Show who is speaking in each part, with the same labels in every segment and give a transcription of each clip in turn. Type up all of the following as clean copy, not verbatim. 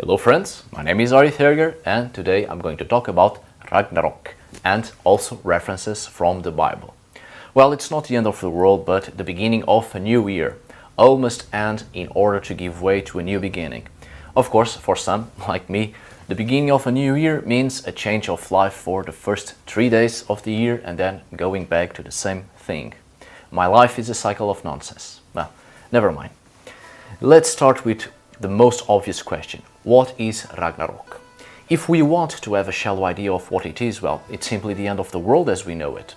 Speaker 1: Hello friends, my name is Ari and today I'm going to talk about Ragnarok and also references from the Bible. Well, it's not the end of the world, but the beginning of a new year. All must end in order to give way to a new beginning. Of course, for some, like me, the beginning of a new year means a change of life for the first 3 days of the year and then going back to the same thing. My life is a cycle of nonsense. Well, never mind. Let's start with the most obvious question. What is Ragnarok? If we want to have a shallow idea of what it is, well, it's simply the end of the world as we know it.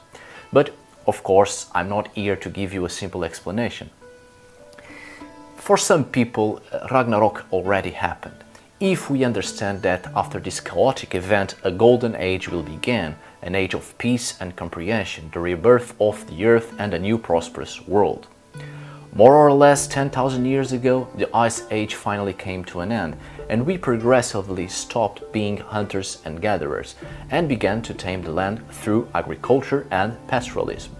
Speaker 1: But, of course, I'm not here to give you a simple explanation. For some people, Ragnarok already happened. If we understand that after this chaotic event, a golden age will begin, an age of peace and comprehension, the rebirth of the earth and a new prosperous world. More or less 10,000 years ago, the Ice Age finally came to an end, and we progressively stopped being hunters and gatherers and began to tame the land through agriculture and pastoralism.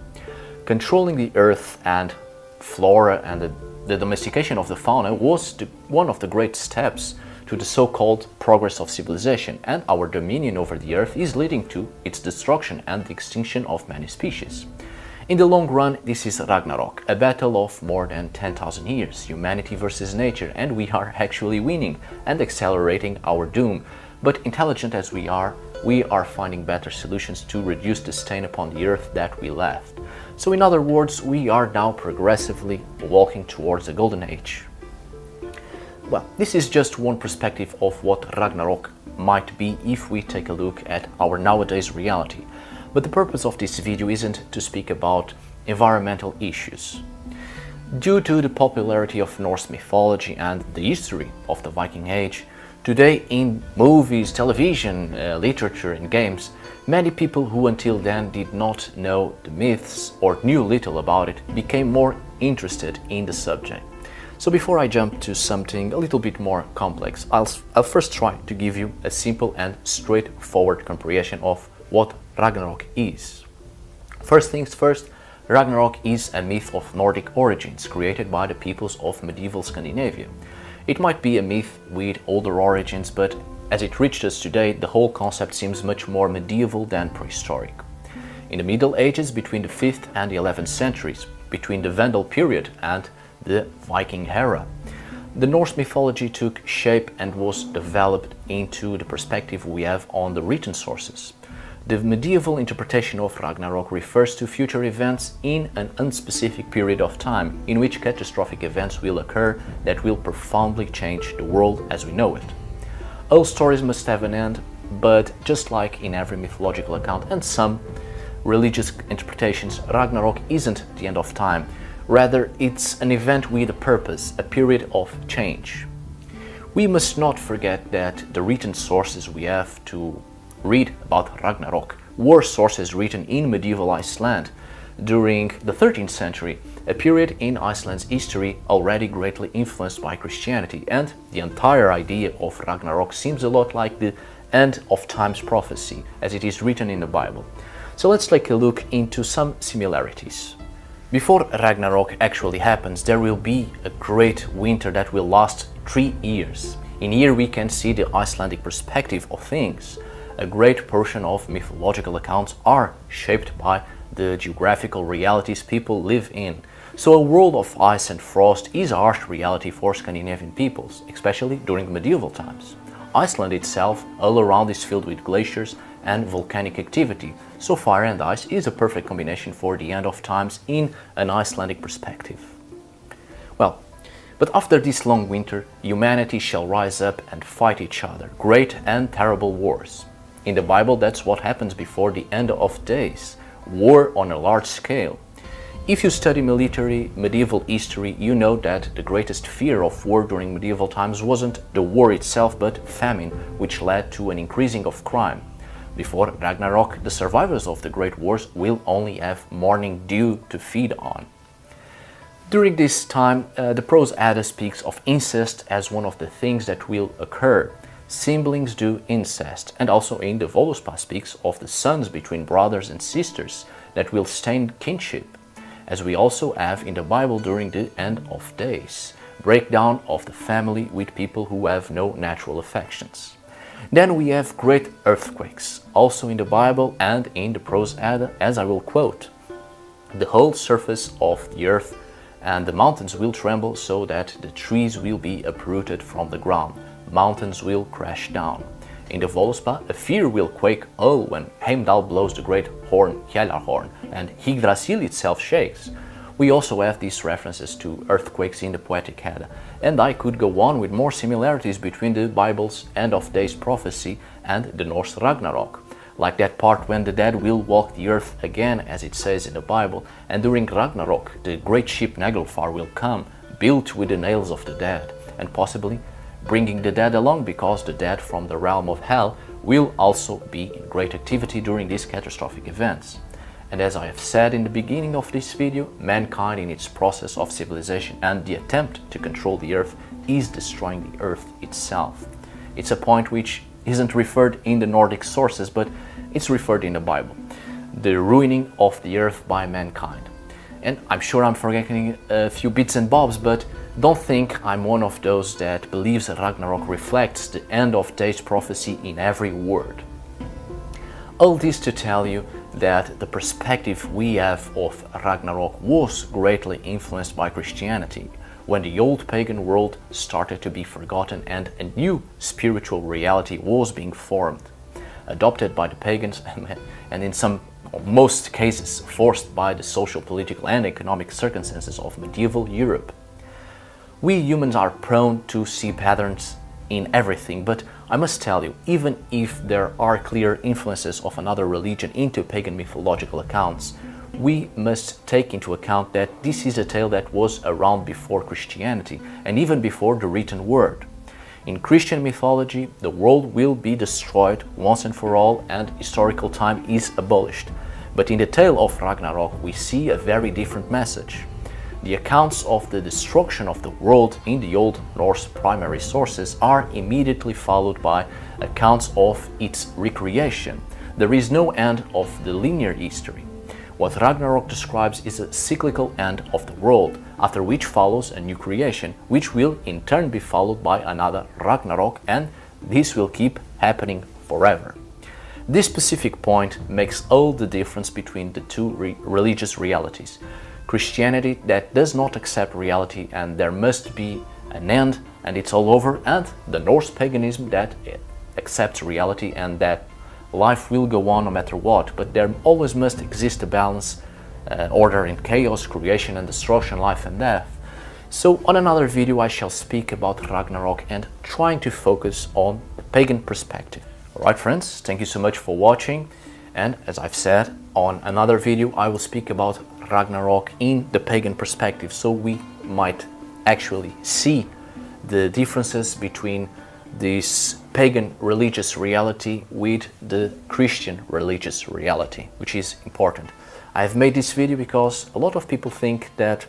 Speaker 1: Controlling the earth and flora and the domestication of the fauna was one of the great steps to the so-called progress of civilization, and our dominion over the earth is leading to its destruction and the extinction of many species. In the long run, this is Ragnarok, a battle of more than 10,000 years, humanity versus nature, and we are actually winning and accelerating our doom. But intelligent as we are finding better solutions to reduce the stain upon the earth that we left. So in other words, we are now progressively walking towards a golden age. Well, this is just one perspective of what Ragnarok might be if we take a look at our nowadays reality. But the purpose of this video isn't to speak about environmental issues. Due to the popularity of Norse mythology and the history of the Viking Age, today in movies, television, literature and games, many people who until then did not know the myths or knew little about it became more interested in the subject. So before I jump to something a little bit more complex, I'll first try to give you a simple and straightforward comprehension of what Ragnarok is. First things first, Ragnarok is a myth of Nordic origins created by the peoples of medieval Scandinavia. It might be a myth with older origins, but as it reached us today, the whole concept seems much more medieval than prehistoric. In the Middle Ages, between the 5th and the 11th centuries, between the Vandal period and the Viking era, the Norse mythology took shape and was developed into the perspective we have on the written sources. The medieval interpretation of Ragnarok refers to future events in an unspecific period of time in which catastrophic events will occur that will profoundly change the world as we know it. All stories must have an end, but just like in every mythological account and some religious interpretations, Ragnarok isn't the end of time. Rather, it's an event with a purpose, a period of change. We must not forget that the written sources we have to read about Ragnarok were sources written in medieval Iceland during the 13th century, a period in Iceland's history already greatly influenced by Christianity, and the entire idea of Ragnarok seems a lot like the end of times prophecy as it is written in the Bible. So let's take a look into some similarities. Before Ragnarok actually happens, there will be a great winter that will last 3 years. In here we can see the Icelandic perspective of things. A great portion of mythological accounts are shaped by the geographical realities people live in. So a world of ice and frost is a harsh reality for Scandinavian peoples, especially during medieval times. Iceland itself all around is filled with glaciers and volcanic activity, so fire and ice is a perfect combination for the end of times in an Icelandic perspective. Well, but after this long winter, humanity shall rise up and fight each other, great and terrible wars. In the Bible, that's what happens before the end of days, war on a large scale. If you study medieval history, you know that the greatest fear of war during medieval times wasn't the war itself, but famine, which led to an increasing of crime. Before Ragnarok, the survivors of the great wars will only have morning dew to feed on. During this time, the prose Edda speaks of incest as one of the things that will occur. Siblings do incest, and also in the Voluspa speaks of the sons between brothers and sisters that will stain kinship, as we also have in the Bible during the end of days. breakdown of the family with people who have no natural affections. Then we have great earthquakes, also in the Bible and in the Prose Edda, as I will quote. The whole surface of the earth and the mountains will tremble so that the trees will be uprooted from the ground. Mountains will crash down. In the Voluspa, a fear will quake all when Heimdall blows the great horn Hjallarhorn and Yggdrasil itself shakes. We also have these references to earthquakes in the Poetic Edda, and I could go on with more similarities between the Bible's end of days prophecy and the Norse Ragnarok. Like that part when the dead will walk the earth again, as it says in the Bible, and during Ragnarok the great ship Naglfar will come, built with the nails of the dead, and possibly bringing the dead along, because the dead from the realm of hell will also be in great activity during these catastrophic events. And as I have said in the beginning of this video, mankind in its process of civilization and the attempt to control the earth is destroying the earth itself. It's a point which isn't referred in the Nordic sources, but it's referred in the Bible. The ruining of the earth by mankind. And I'm sure I'm forgetting a few bits and bobs, but don't think I'm one of those that believes that Ragnarok reflects the end of days prophecy in every word. All this to tell you that the perspective we have of Ragnarok was greatly influenced by Christianity, when the old pagan world started to be forgotten and a new spiritual reality was being formed, adopted by the pagans and in most cases forced by the social, political and economic circumstances of medieval Europe. We humans are prone to see patterns in everything, but I must tell you, even if there are clear influences of another religion into pagan mythological accounts, we must take into account that this is a tale that was around before Christianity and even before the written word. In Christian mythology, the world will be destroyed once and for all and historical time is abolished. But in the tale of Ragnarok, we see a very different message. The accounts of the destruction of the world in the Old Norse primary sources are immediately followed by accounts of its recreation. There is no end of the linear history. What Ragnarok describes is a cyclical end of the world, after which follows a new creation, which will in turn be followed by another Ragnarok, and this will keep happening forever. This specific point makes all the difference between the two religious realities. Christianity that does not accept reality and there must be an end and it's all over, and the Norse paganism that accepts reality and that life will go on no matter what, but there always must exist a balance, order in chaos, creation and destruction, life and death. So on another video I shall speak about Ragnarok and trying to focus on the pagan perspective. Alright friends, thank you so much for watching, and as I've said, on another video I will speak about Ragnarok in the pagan perspective, so we might actually see the differences between this pagan religious reality with the Christian religious reality, which is important. I've made this video because a lot of people think that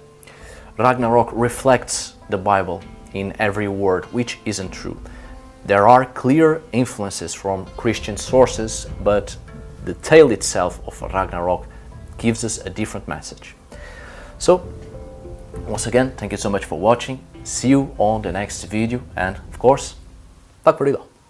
Speaker 1: Ragnarok reflects the Bible in every word, which isn't true. There are clear influences from Christian sources, but the tale itself of Ragnarok gives us a different message. So, once again, thank you so much for watching. See you on the next video, and of course, tack för idag!